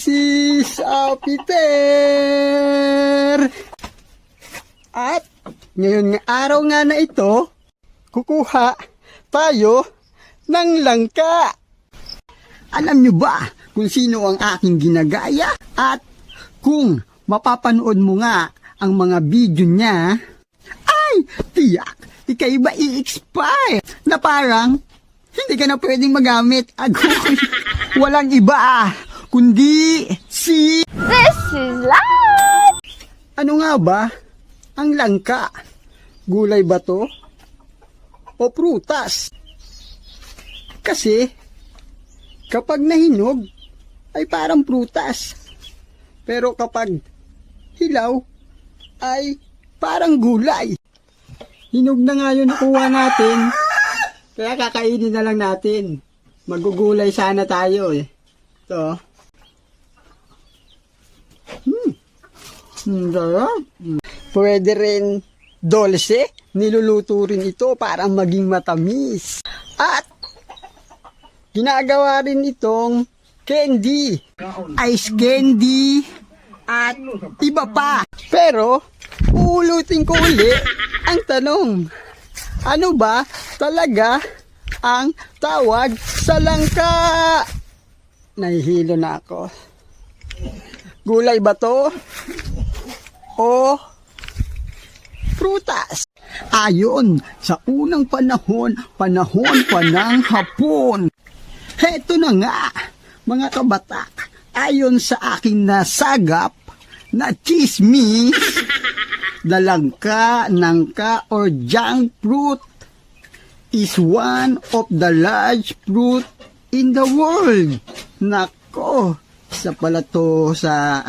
Mrs. Peter. At ngayon nga araw nga na ito, kukuha tayo ng langka. Alam nyo ba kung sino ang aking ginagaya? At kung mapapanood mo nga ang mga video niya, ay tiyak, ikay ba i-expire na parang hindi ka na pwedeng magamit. Agoy, walang iba kundi si... This is life! Ano nga ba ang langka? Gulay ba to? O prutas? Kasi kapag nahinog ay parang prutas. Pero kapag hilaw ay parang gulay. Hinog na nga yun nakuha natin. Kaya kakainin na lang natin. Magugulay sana tayo eh. Ito. Sarap. Pwede rin dolce. Niluluto rin ito para maging matamis. At ginagawa rin itong candy. Ice candy. At iba pa. Pero uulutin ko uli ang tanong. Ano ba talaga ang tawag sa langka? Nahihilo na ako. Gulay ba to? O prutas? Ayon sa unang panahon pa ng Hapon. Heto na nga, mga kabatak, ayon sa aking nasagap na chismis, the langka, nangka, or junk fruit is one of the large fruit in the world. Nako, isa pala to sa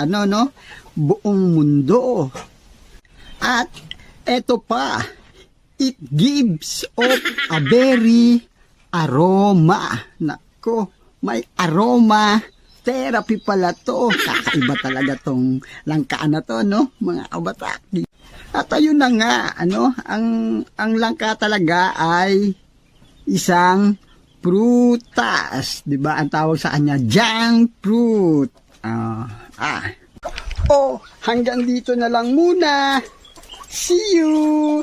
buong mundo. At eto pa, it gives off a very aroma. Nako, may aroma therapy pala to. Kakaiba talaga tong langka na to, no, mga kabatak. At ayun na nga, ang langka talaga ay isang prutas, 'di ba? Ang tawag sa kanya junk fruit. Hanggang dito na lang muna. See you.